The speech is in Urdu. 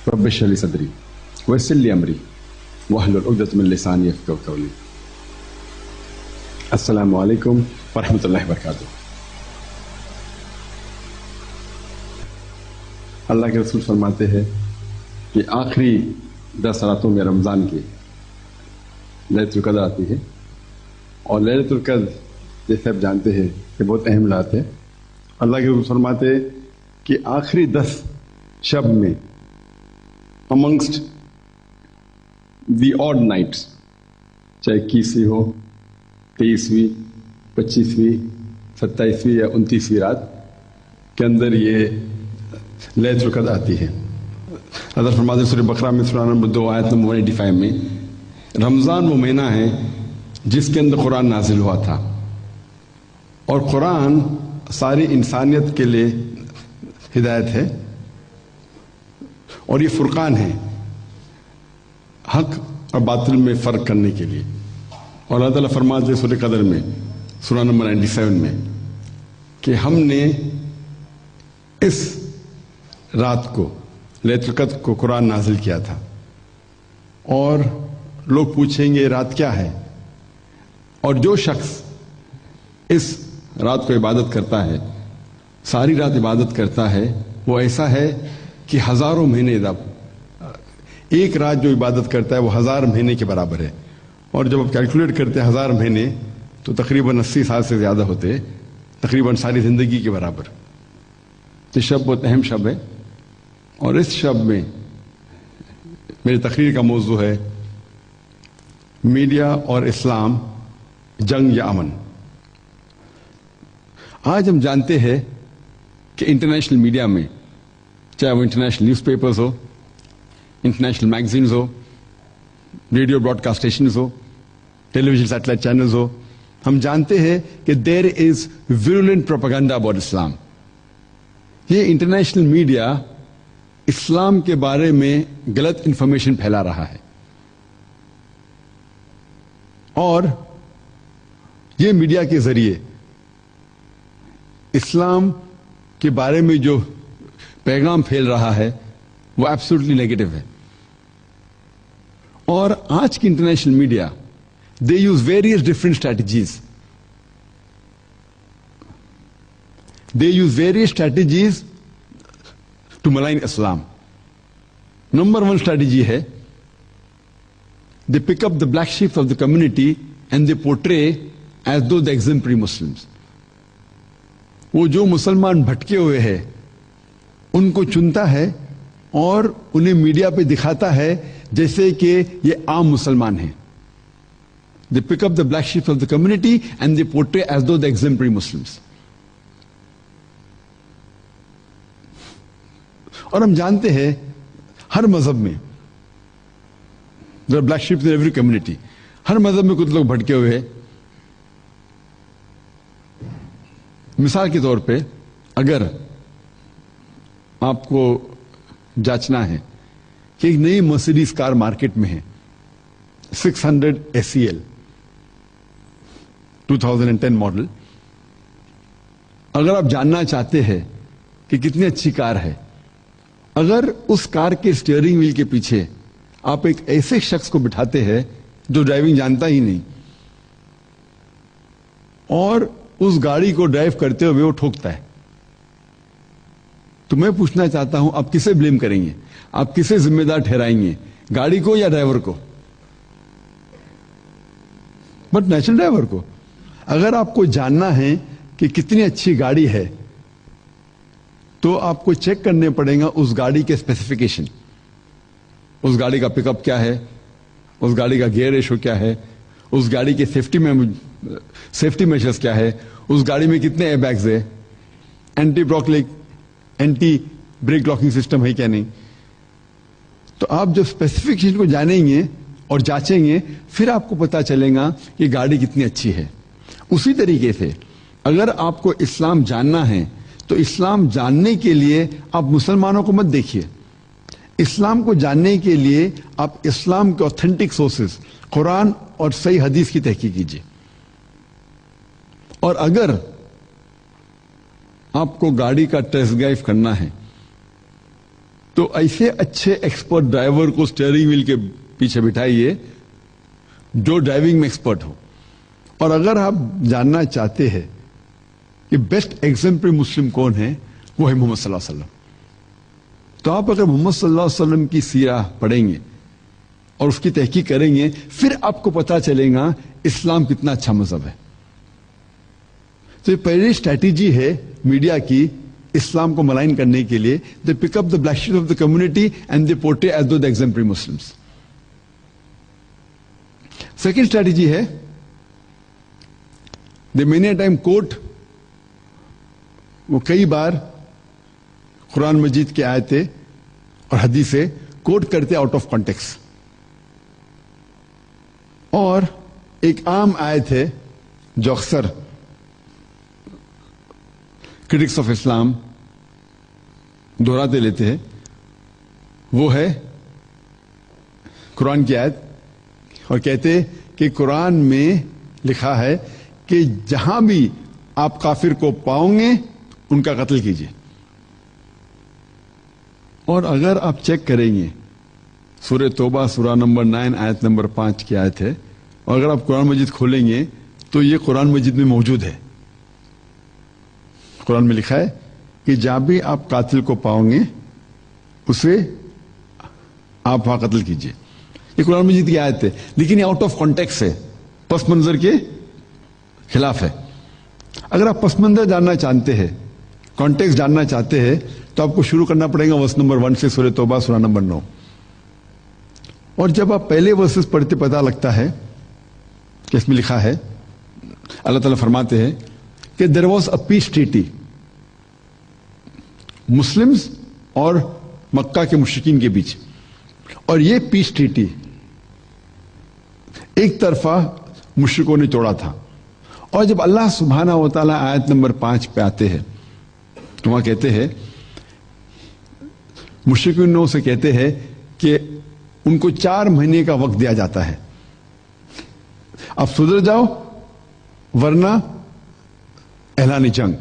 رب اشرح لي صدري ويسر لي امري واحلل عقدة من لساني يفقهوا قولي. السلام علیکم ورحمۃ اللہ وبرکاتہ. اللہ کے رسول فرماتے ہیں کہ آخری 10 راتوں میں رمضان کی لیلۃ القدر آتی ہے، اور لیلۃ القدر جیسے آپ جانتے ہیں کہ بہت اہم رات ہے. اللہ کے رسول فرماتے ہیں کہ آخری 10 شب میں amongst the odd nights، چاہے 21ویں ہو، 23ویں، 25ویں، 27ویں یا 29ویں رات کے اندر یہ لیلۃ القدر آتی ہے. حضرت فرماتے سورہ بقرہ میں سورہ نمبر 2 آیت نمبر 185 میں رمضان وہ مہینہ ہے جس کے اندر قرآن نازل ہوا تھا، اور قرآن ساری انسانیت کے لیے ہدایت ہے، اور یہ فرقان ہے حق اور باطل میں فرق کرنے کے لیے. اور اللہ تعالیٰ فرماتے ہیں سورہ قدر میں سورہ نمبر 97 میں کہ ہم نے اس رات کو لیلۃ القدر کو قرآن نازل کیا تھا. اور لوگ پوچھیں گے رات کیا ہے، اور جو شخص اس رات کو عبادت کرتا ہے، ساری رات عبادت کرتا ہے، وہ ایسا ہے کہ ہزاروں مہینے ایک رات جو عبادت کرتا ہے وہ 1000 مہینے کے برابر ہے. اور جب آپ کیلکولیٹ کرتے ہیں 1000 مہینے تو تقریباً 80 سال سے زیادہ ہوتے، تقریباً ساری زندگی کے برابر. یہ شب بہت اہم شب ہے، اور اس شب میں میری تقریر کا موضوع ہے میڈیا اور اسلام، جنگ یا امن. آج ہم جانتے ہیں کہ انٹرنیشنل میڈیا میں، چاہے وہ انٹرنیشنل نیوز پیپرز ہو، انٹرنیشنل میگزینز ہو، ریڈیو براڈ کاسٹ اسٹیشنز ہو، ٹیلی ویژن سیٹلائٹ چینلز ہو، ہم جانتے ہیں کہ دیر از ویرولنٹ پروپیگنڈا اباؤٹ اسلام. یہ انٹرنیشنل میڈیا اسلام کے بارے میں غلط انفارمیشن پھیلا رہا ہے، اور یہ میڈیا کے ذریعے اسلام کے بارے میں جو پیغام پھیل رہا ہے وہ ایبسولوٹلی نیگیٹو ہے. اور آج کی international media they use various different strategies. They use various strategies to malign Islam. Number 1 strategy ہے they pick up the black sheep of the community and they portray as though the exemplary Muslims. وہ جو مسلمان بھٹکے ہوئے ہیں ان کو چنتا ہے اور انہیں میڈیا پہ دکھاتا ہے جیسے کہ یہ عام مسلمان ہیں. They pick up the black sheep of the community and they portray as though the exemplary Muslims. اور ہم جانتے ہیں ہر مذہب میں black sheep in every community, ہر مذہب میں کچھ لوگ بھٹکے ہوئے ہیں. مثال کے طور پہ اگر آپ کو جانچنا ہے کہ ایک نئی مرسیڈیز کار مارکیٹ میں ہے 600 SEL 2010 ماڈل، اگر آپ جاننا چاہتے ہیں کہ کتنی اچھی کار ہے، اگر اس کار کے اسٹیئرنگ ویل کے پیچھے آپ ایک ایسے شخص کو بٹھاتے ہیں جو ڈرائیونگ جانتا ہی نہیں، اور اس گاڑی کو ڈرائیو کرتے ہوئے وہ ٹھوکتا ہے، تو میں پوچھنا چاہتا ہوں آپ کسے بلیم کریں گے؟ آپ کسے ذمہ دار ٹھہرائیں گے، گاڑی کو یا ڈرائیور کو؟ بٹ نیچرل ڈرائیور کو. اگر آپ کو جاننا ہے کہ کتنی اچھی گاڑی ہے تو آپ کو چیک کرنے پڑے گا اس گاڑی کے اسپیسیفکیشن، اس گاڑی کا پک اپ کیا ہے، اس گاڑی کا گیئر ریشو کیا ہے، اس گاڑی کے سیفٹی میجرز کیا ہے، اس گاڑی میں کتنے ایئر بیگز ہے، اینٹی بریک لاکنگ سسٹم ہے کیا نہیں. تو آپ جب اسپیسیفکیشن کو جانیں گے اور جانچیں گے پھر آپ کو پتا چلے گا کہ گاڑی کتنی اچھی ہے. اسی طریقے سے اگر آپ کو اسلام جاننا ہے تو اسلام جاننے کے لیے آپ مسلمانوں کو مت دیکھیے. اسلام کو جاننے کے لیے آپ اسلام کے اوتھینٹک سورسز قرآن اور صحیح حدیث کی تحقیق کیجیے. اور اگر آپ کو گاڑی کا ٹیسٹ ڈرائیو کرنا ہے تو ایسے اچھے ایکسپرٹ ڈرائیور کو اسٹیئرنگ ویل کے پیچھے بٹھائیے جو ڈرائیونگ میں ایکسپرٹ ہو. اور اگر آپ جاننا چاہتے ہیں کہ بیسٹ ایگزمپلری مسلم کون ہے، وہ ہے محمد صلی اللہ علیہ وسلم. تو آپ اگر محمد صلی اللہ علیہ وسلم کی سیرہ پڑھیں گے اور اس کی تحقیق کریں گے، پھر آپ کو پتا چلے گا اسلام کتنا اچھا مذہب ہے. تو یہ پہلی اسٹریٹجی ہے میڈیا کی اسلام کو ملائن کرنے کے لیے. They pick up the black sheep of the community and they portray as the exemplary Muslims. Second strategy ہے دے مینی ٹائم کوٹ، وہ کئی بار قرآن مجید کی آیتیں اور حدیثیں کوٹ کرتے آؤٹ آف کانٹیکس. اور ایک عام آیت ہے جو اکثر کرٹکس آف اسلام دہراتے لیتے ہیں، وہ ہے قرآن کی آیت، اور کہتے ہیں کہ قرآن میں لکھا ہے کہ جہاں بھی آپ کافر کو پاؤں گے ان کا قتل کیجیے. اور اگر آپ چیک کریں گے سورہ توبہ سورہ نمبر 9 آیت نمبر 5 کی آیت ہے، اور اگر آپ قرآن مجید کھولیں گے تو یہ قرآن مجید میں موجود ہے. قرآن میں لکھا ہے کہ جہاں بھی آپ قاتل کو پاؤں گے اسے آپ وہاں قتل کیجیے. یہ قرآن مجید کی آیت ہے، لیکن یہ آؤٹ آف کانٹیکس ہے، پس منظر کے خلاف ہے. اگر آپ پس منظر جاننا چاہتے ہیں، کانٹیکس جاننا چاہتے ہیں، تو آپ کو شروع کرنا پڑے گا ورس نمبر 1 سے سورہ توبہ سورہ نمبر 9. اور جب آپ پہلے ورسز پڑھتے پتہ لگتا ہے کہ اس میں لکھا ہے، اللہ تعالیٰ فرماتے ہیں کہ there was a peace treaty Muslims اور مکہ کے مشرکین کے بیچ، اور یہ پیس ٹریٹی ایک طرفہ مشرکوں نے توڑا تھا. اور جب اللہ سبحانہ و تعالیٰ آیت نمبر 5 پہ آتے ہیں تو وہاں کہتے ہیں، مشرکین سے کہتے ہیں کہ ان کو 4 مہینے کا وقت دیا جاتا ہے، اب سدھر جاؤ ورنہ اعلان جنگ.